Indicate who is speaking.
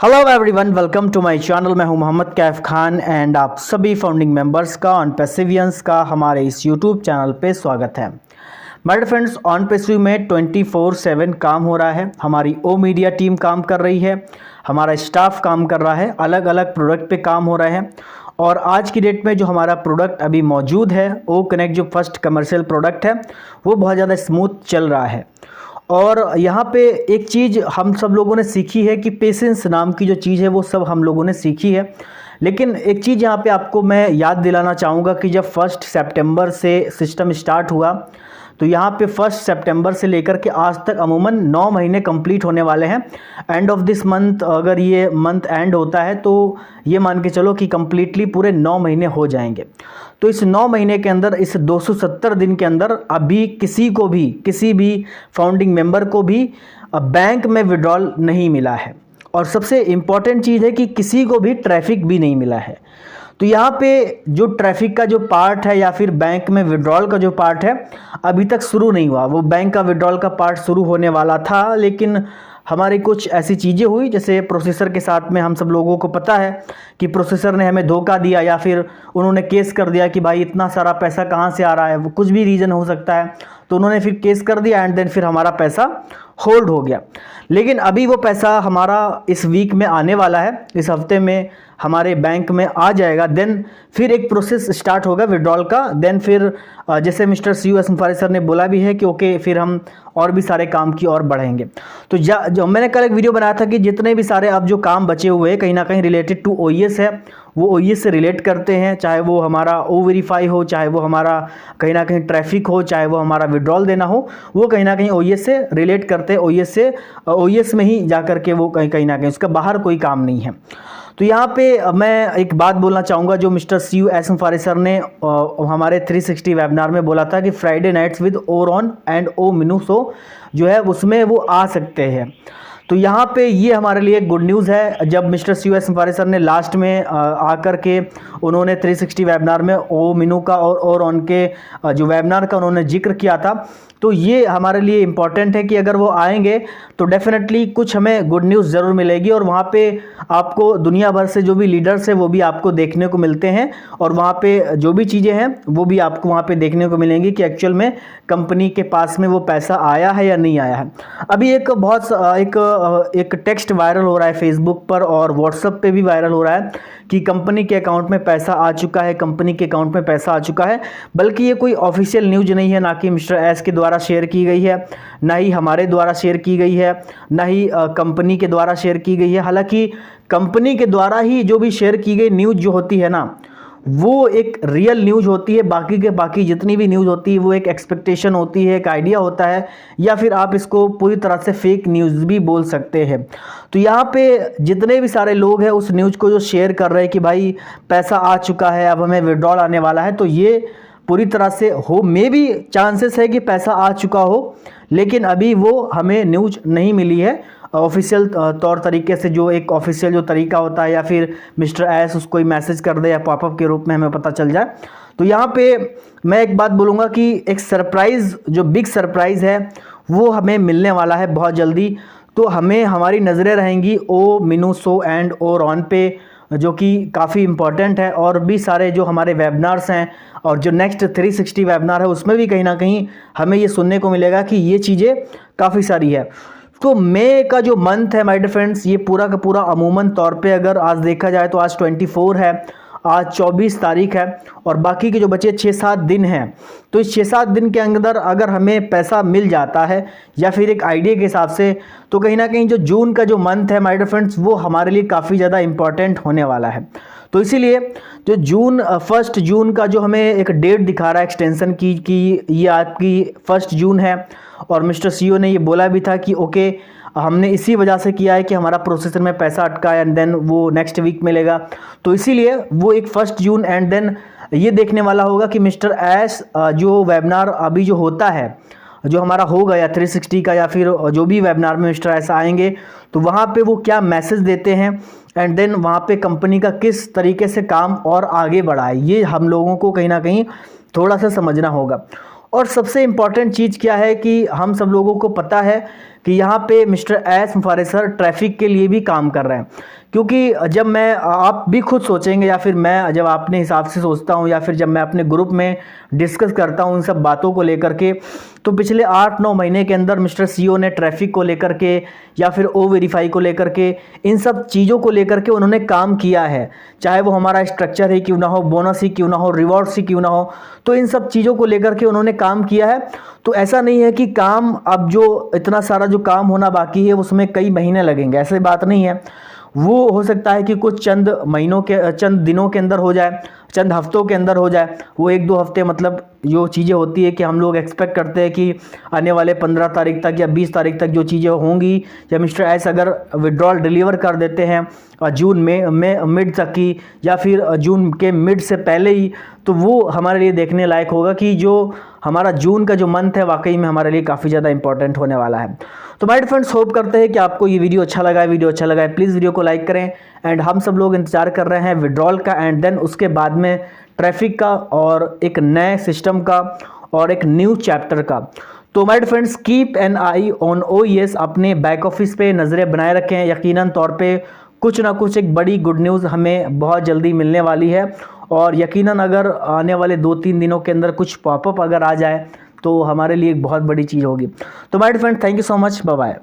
Speaker 1: Hello everyone, welcome to my channel. मैं हूं Mohammad Kaif Khan and आप सभी फाउंडिंग मेंबर्स का ऑन पैसिवियंस का हमारे इस यूट्यूब चैनल पे स्वागत है। My dear friends, on passive में 24/7 काम हो रहा है। हमारी ओ मीडिया टीम काम कर रही है, हमारा स्टाफ काम कर रहा है, अलग अलग प्रोडक्ट पे काम हो रहे हैं। और आज की डेट में जो हमारा प्रोडक्ट अभी मौजूद है ओ कनेक्ट, जो फर्स्ट कमर्शियल प्रोडक्ट है, वो बहुत ज़्यादा स्मूथ चल रहा है। और यहाँ पे एक चीज़ हम सब लोगों ने सीखी है कि पेशेंस नाम की जो चीज़ है वो सब हम लोगों ने सीखी है। लेकिन एक चीज़ यहाँ पे आपको मैं याद दिलाना चाहूँगा कि जब 1 सितंबर से सिस्टम स्टार्ट हुआ तो यहाँ पे 1 सितंबर से लेकर के आज तक अमूमन 9 महीने कंप्लीट होने वाले हैं। एंड ऑफ दिस मंथ, अगर ये मंथ एंड होता है तो ये मान के चलो कि कंप्लीटली पूरे 9 महीने हो जाएंगे। तो इस 9 महीने के अंदर, इस 270 दिन के अंदर अभी किसी भी फाउंडिंग मेंबर को भी बैंक में विड्रॉल नहीं मिला है। और सबसे इम्पॉर्टेंट चीज़ है कि किसी को भी ट्रैफिक भी नहीं मिला है। तो यहाँ पे जो ट्रैफिक का जो पार्ट है या फिर बैंक में विड्रॉल का जो पार्ट है अभी तक शुरू नहीं हुआ। वो बैंक का विड्रॉल का पार्ट शुरू होने वाला था, लेकिन हमारी कुछ ऐसी चीज़ें हुई, जैसे प्रोसेसर के साथ में हम सब लोगों को पता है कि प्रोसेसर ने हमें धोखा दिया या फिर उन्होंने केस कर दिया कि भाई इतना सारा पैसा कहाँ से आ रहा है। वो कुछ भी रीज़न हो सकता है, तो उन्होंने फिर केस कर दिया एंड देन फिर हमारा पैसा होल्ड हो गया। लेकिन अभी वो पैसा हमारा इस वीक में आने वाला है, इस हफ्ते में हमारे बैंक में आ जाएगा। देन फिर एक प्रोसेस स्टार्ट होगा विड्रॉल का। देन फिर जैसे मिस्टर CU एसएम सर ने बोला भी है कि ओके, फिर हम और भी सारे काम की ओर बढ़ेंगे। तो जो मैंने कल एक वीडियो बनाया था कि जितने भी सारे अब जो काम बचे हुए हैं कहीं ना कहीं रिलेटेड टू OES है, वो OES से रिलेट करते हैं। चाहे वो हमारा O-Verify हो, चाहे वो हमारा कहीं ना कहीं ट्रैफिक हो, चाहे वो हमारा विड्रॉल देना हो, वो कहीं ना कहीं OES से रिलेट करते हैं। OES में ही जा करके वो कहीं ना कहीं, उसका बाहर कोई काम नहीं है। तो यहाँ पे मैं एक बात बोलना चाहूँगा, जो मिस्टर CU एसएम सर ने हमारे 360 वेबिनार में बोला था कि Friday nights with Oron and O Minu show जो है उसमें वो आ सकते हैं। तो यहाँ पे ये हमारे लिए गुड न्यूज़ है। जब मिस्टर CU एसएम सर ने लास्ट में आकर के उन्होंने 360 वेबिनार में ओ मिनू का और उनके जो वेबिनार का उन्होंने जिक्र किया था, तो ये हमारे लिए इम्पॉर्टेंट है कि अगर वो आएंगे तो डेफिनेटली कुछ हमें गुड न्यूज़ ज़रूर मिलेगी। और वहाँ पे आपको दुनिया भर से जो भी लीडर्स हैं वो भी आपको देखने को मिलते हैं, और वहाँ पे जो भी चीज़ें हैं वो भी आपको वहाँ पे देखने को मिलेंगी कि एक्चुअल में कंपनी के पास में वो पैसा आया है या नहीं आया है। अभी एक टेक्स्ट वायरल हो रहा है फेसबुक पर और व्हाट्सएप पे भी वायरल हो रहा है कि कंपनी के अकाउंट में पैसा आ चुका है, कंपनी के अकाउंट में पैसा आ चुका है। बल्कि ये कोई ऑफिशियल न्यूज़ नहीं है, ना कि मिस्टर एस के द्वारा शेयर की गई है, ना ही हमारे द्वारा शेयर की गई है, ना ही कंपनी के द्वारा शेयर की गई है। हालांकि कंपनी के द्वारा ही जो भी शेयर की गई न्यूज़ जो होती है ना, वो एक रियल न्यूज़ होती है। बाकी जितनी भी न्यूज़ होती है वो एक एक्सपेक्टेशन होती है, एक आइडिया होता है, या फिर आप इसको पूरी तरह से फेक न्यूज़ भी बोल सकते हैं। तो यहाँ पे जितने भी सारे लोग हैं उस न्यूज़ को जो शेयर कर रहे हैं कि भाई पैसा आ चुका है, अब हमें विड्रॉल आने वाला है, तो ये पूरी तरह से हो, मे भी चांसेस है कि पैसा आ चुका हो, लेकिन अभी वो हमें न्यूज़ नहीं मिली है ऑफिशियल तौर तरीके से। जो एक ऑफिशियल जो तरीका होता है, या फिर मिस्टर एस उसको ही मैसेज कर दे या पॉपअप के रूप में हमें पता चल जाए। तो यहाँ पे मैं एक बात बोलूँगा कि एक सरप्राइज़, जो बिग सरप्राइज़ है वो हमें मिलने वाला है बहुत जल्दी। तो हमें हमारी नज़रें रहेंगी O Minu show and O Ron पे, जो कि काफ़ी इम्पॉर्टेंट है। और भी सारे जो हमारे वेबिनार्स हैं और जो नेक्स्ट 360 वेबिनार है उसमें भी कहीं ना कहीं हमें ये सुनने को मिलेगा कि ये चीज़ें काफ़ी सारी है। तो मई का जो मंथ है माय डियर फ्रेंड्स, ये पूरा का पूरा अमूमन तौर पे अगर आज देखा जाए तो आज 24 है, आज 24 तारीख है, और बाकी के जो बचे 6-7 दिन हैं, तो इस 6-7 दिन के अंदर अगर हमें पैसा मिल जाता है या फिर एक आइडिया के हिसाब से, तो कहीं ना कहीं जो जून का जो मंथ है माय डियर फ्रेंड्स वो हमारे लिए काफ़ी ज़्यादा इंपॉर्टेंट होने वाला है। तो इसीलिए जो 1 जून का जो हमें एक डेट दिखा रहा है एक्सटेंशन की कि ये आपकी 1 जून है, और मिस्टर CU ने ये बोला भी था कि ओके हमने इसी वजह से किया है कि हमारा प्रोसेसर में पैसा अटका है एंड देन वो नेक्स्ट वीक मिलेगा। तो इसीलिए वो एक 1 जून एंड देन ये देखने वाला होगा कि मिस्टर एस जो वेबिनार अभी जो होता है, जो हमारा होगा या 360 का, या फिर जो भी वेबिनार में मिस्टर एस आएंगे, तो वहाँ पे वो क्या मैसेज देते हैं एंड देन वहाँ पे कंपनी का किस तरीके से काम और आगे बढ़ाए, ये हम लोगों को कहीं ना कहीं थोड़ा सा समझना होगा। और सबसे इम्पॉर्टेंट चीज़ क्या है कि हम सब लोगों को पता है कि यहाँ पे मिस्टर एस मुफारिस सर ट्रैफिक के लिए भी काम कर रहे हैं। क्योंकि जब मैं, आप भी खुद सोचेंगे या फिर मैं जब अपने हिसाब से सोचता हूँ या फिर जब मैं अपने ग्रुप में डिस्कस करता हूँ उन सब बातों को लेकर के, तो पिछले 8-9 महीने के अंदर मिस्टर सीईओ ने ट्रैफिक को लेकर के या फिर ओ वेरीफाई को लेकर के, इन सब चीज़ों को लेकर के उन्होंने काम किया है। चाहे वो हमारा स्ट्रक्चर ही क्यों ना हो, बोनस ही क्यों ना हो, रिवॉर्ड्स ही क्यों ना हो, तो इन सब चीज़ों को लेकर के उन्होंने काम किया है। तो ऐसा नहीं है कि काम, अब जो इतना सारा जो काम होना बाकी है उसमें कई महीने लगेंगे, ऐसे बात नहीं है। वो हो सकता है कि कुछ चंद महीनों के, चंद दिनों के अंदर हो जाए, चंद हफ्तों के अंदर हो जाए। वो 1-2 हफ्ते, मतलब जो चीज़ें होती है कि हम लोग एक्सपेक्ट करते हैं कि आने वाले 15 तारीख तक या 20 तारीख तक जो चीज़ें होंगी, या मिस्टर एस अगर विड्रॉल डिलीवर कर देते हैं जून में मिड तक की, या फिर जून के मिड से पहले ही, तो वो हमारे लिए देखने लायक होगा कि जो हमारा जून का जो मंथ है वाकई में हमारे लिए काफ़ी ज़्यादा इंपॉर्टेंट होने वाला है। तो माय फ्रेंड्स, होप करते हैं कि आपको ये वीडियो अच्छा लगा है। वीडियो अच्छा लगा है प्लीज़ वीडियो को लाइक करें। एंड हम सब लोग इंतजार कर रहे हैं विड्रॉल का, एंड देन उसके बाद में ट्रैफिक का, और एक नए सिस्टम का, और एक न्यू चैप्टर का। तो my friends, keep an I on OES, अपने बैक ऑफिस पे नज़रें बनाए रखें। यकीनन तौर पे कुछ ना कुछ एक बड़ी गुड न्यूज़ हमें बहुत जल्दी मिलने वाली है, और यकीनन अगर आने वाले 2-3 दिनों के अंदर कुछ पॉपअप अगर आ जाए तो हमारे लिए एक बहुत बड़ी चीज़ होगी। तो my friends, thank you so much, bye bye.